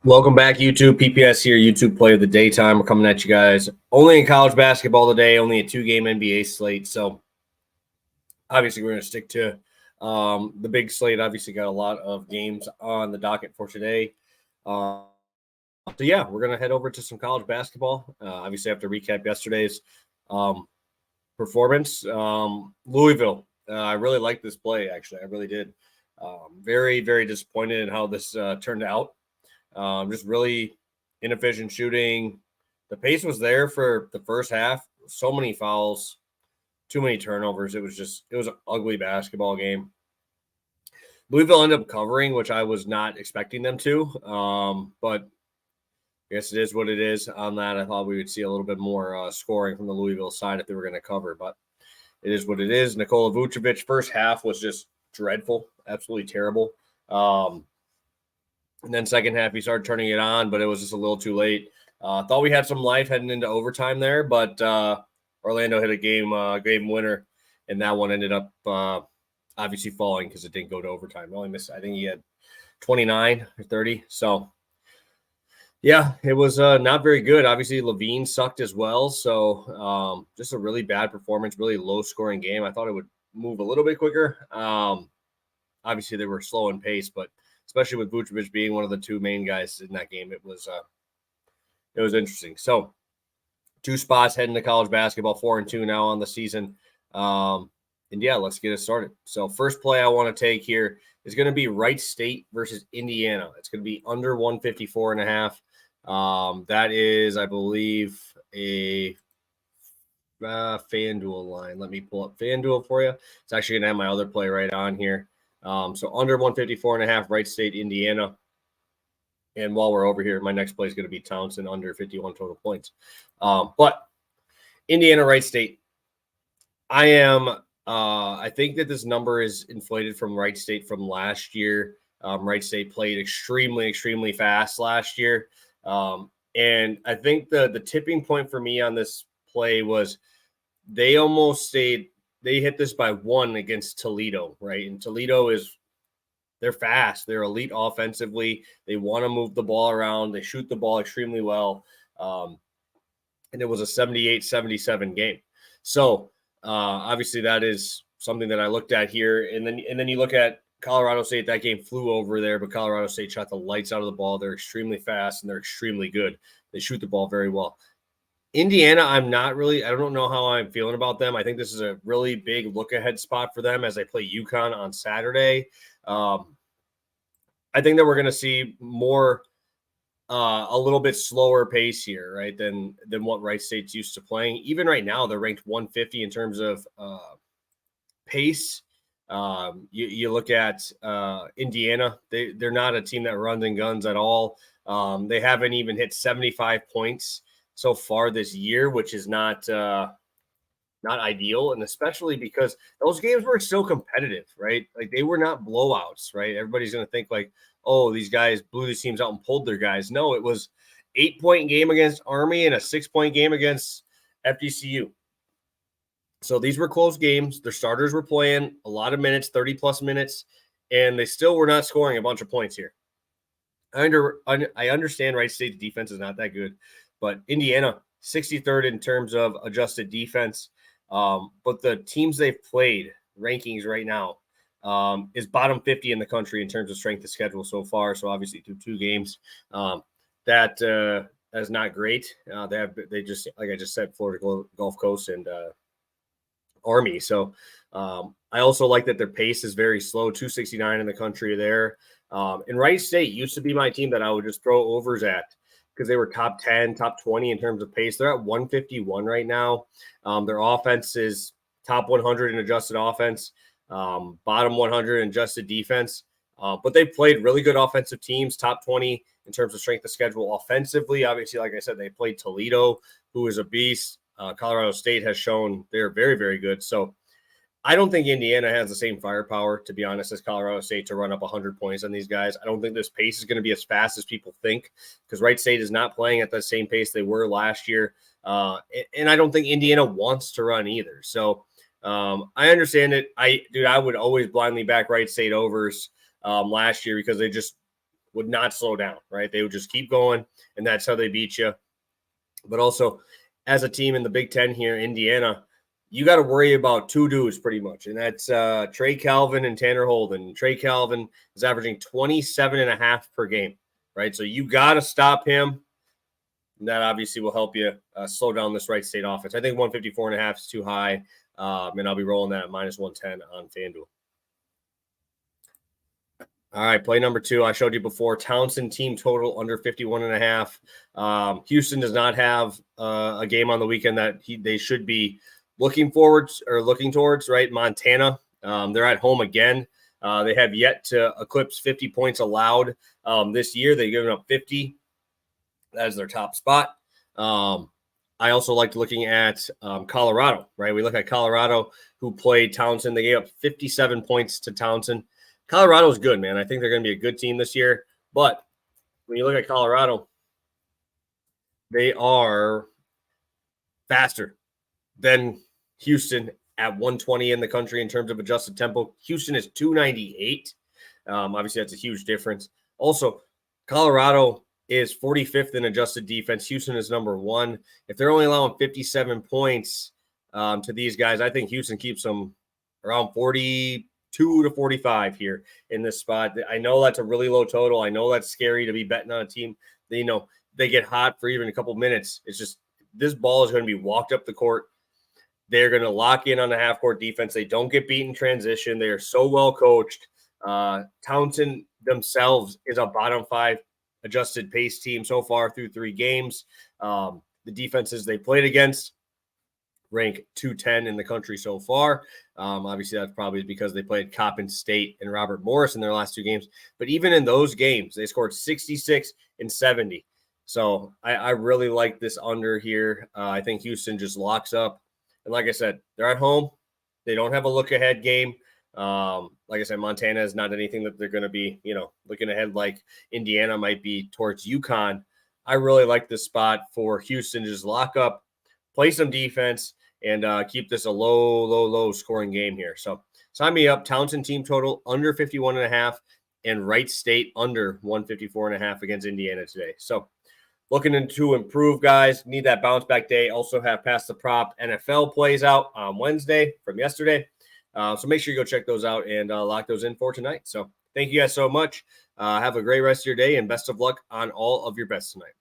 Welcome back, YouTube. PPS here, YouTube Play of the Daytime. We're coming at you guys only in college basketball today, only a 2-game NBA slate. So obviously we're going to stick to the big slate. Obviously got a lot of games on the docket for today. So yeah, we're going to head over to some college basketball. Obviously I have to recap yesterday's performance. Louisville, I really liked this play, actually. I really did. Very, very disappointed in how this turned out. Just really inefficient shooting. The pace was there for the first half. So many fouls, too many turnovers. It was an ugly basketball game. Louisville ended up covering, which I was not expecting them to. But I guess it is what it is. On that, I thought we would see a little bit more scoring from the Louisville side if they were going to cover. But it is what it is. Nikola Vucevic, first half was just dreadful, absolutely terrible. And then second half, he started turning it on, but it was just a little too late. Thought we had some life heading into overtime there, but Orlando hit a game winner, and that one ended up obviously falling because it didn't go to overtime. Only missed, I think he had 29 or 30. So, yeah, it was not very good. Obviously, Levine sucked as well. So, just a really bad performance, really low-scoring game. I thought it would move a little bit quicker. Obviously, they were slow in pace, but especially with Vucevic being one of the two main guys in that game, it was interesting. So, 2 spots heading to college basketball, 4-2 now on the season. And yeah, let's get it started. So, first play I want to take here is going to be Wright State versus Indiana. It's going to be under 154.5. That is, I believe, a FanDuel line. Let me pull up FanDuel for you. It's actually going to have my other play right on here. So under 154.5, Wright State, Indiana. And while we're over here, my next play is going to be Townsend under 51 total points. But Indiana, Wright State. I think that this number is inflated from Wright State from last year. Wright State played extremely, extremely fast last year. And I think the tipping point for me on this play was they hit this by 1 against Toledo, right? And Toledo they're fast. They're elite offensively. They want to move the ball around. They shoot the ball extremely well. And it was a 78-77 game. So obviously that is something that I looked at here. And then you look at Colorado State. That game flew over there, but Colorado State shot the lights out of the ball. They're extremely fast and they're extremely good. They shoot the ball very well. Indiana, I don't know how I'm feeling about them. I think this is a really big look-ahead spot for them as they play UConn on Saturday. I think that we're going to see more, a little bit slower pace here, right, than what Wright State's used to playing. Even right now, they're ranked 150 in terms of pace. You look at Indiana, they're not a team that runs and guns at all. They haven't even hit 75 points so far this year, which is not ideal, and especially because those games were so competitive, right? Like they were not blowouts, right? Everybody's going to think like, oh, these guys blew these teams out and pulled their guys. No, it was 8-point game against Army and a 6-point game against FDCU. So these were close games. Their starters were playing a lot of minutes, 30-plus minutes, and they still were not scoring a bunch of points here. I understand Wright State's defense is not that good, but Indiana, 63rd in terms of adjusted defense. But the teams they've played, rankings right now, is bottom 50 in the country in terms of strength of schedule so far. So obviously through 2 games, that is not great. They just, like I just said, Florida Gulf Coast and Army. So I also like that their pace is very slow, 269 in the country there. And Wright State used to be my team that I would just throw overs at because they were top 10, top 20 in terms of pace. They're at 151 right now. Their offense is top 100 in adjusted offense, bottom 100 in adjusted defense. But they've played really good offensive teams, top 20 in terms of strength of schedule offensively. Obviously, like I said, they played Toledo, who is a beast. Colorado State has shown they're very, very good. So I don't think Indiana has the same firepower, to be honest, as Colorado State to run up 100 points on these guys. I don't think this pace is going to be as fast as people think because Wright State is not playing at the same pace they were last year. And I don't think Indiana wants to run either. So I understand it. I would always blindly back Wright State overs last year because would not slow down, right? They would just keep going, and that's how they beat you. But also, as a team in the Big Ten here, Indiana, you got to worry about two dudes pretty much, and that's Trey Calvin and Tanner Holden. Trey Calvin is averaging 27.5 per game, right? So you got to stop him. And that obviously will help you slow down this Wright State offense. I think 154.5 is too high, and I'll be rolling that at -110 on FanDuel. All right, play number 2. I showed you before. Townsend team total under 51.5. Houston does not have a game on the weekend that they should be looking towards, right? Montana, they're at home again. They have yet to eclipse 50 points allowed this year. They've given up 50. That is their top spot. I also liked looking at Colorado, right? We look at Colorado, who played Townsend. They gave up 57 points to Townsend. Colorado's good, man. I think they're going to be a good team this year. But when you look at Colorado, they are faster than Houston at 120 in the country in terms of adjusted tempo. Houston is 298. Obviously, that's a huge difference. Also, Colorado is 45th in adjusted defense. Houston is number 1. If they're only allowing 57 points to these guys, I think Houston keeps them around 42 to 45 here in this spot. I know that's a really low total. I know that's scary to be betting on a team that, they get hot for even a couple minutes. It's just this ball is going to be walked up the court. They're going to lock in on the half-court defense. They don't get beat in transition. They are so well coached. Townsend themselves is a bottom 5 adjusted pace team so far through 3 games. The defenses they played against rank 210 in the country so far. Obviously, that's probably because they played Coppin State and Robert Morris in their last 2 games. But even in those games, they scored 66 and 70. So I really like this under here. I think Houston just locks up. And like I said, they're at home. They don't have a look-ahead game. Like I said, Montana is not anything that they're going to be, looking ahead like Indiana might be towards UConn. I really like this spot for Houston to just lock up, play some defense, and keep this a low scoring game here. So sign me up. Townsend team total under 51.5 and Wright State under 154.5 against Indiana today. So looking to improve, guys. Need that bounce back day. Also have Pass the Prop NFL plays out on Wednesday from yesterday. So make sure you go check those out and lock those in for tonight. So thank you guys so much. Have a great rest of your day and best of luck on all of your bets tonight.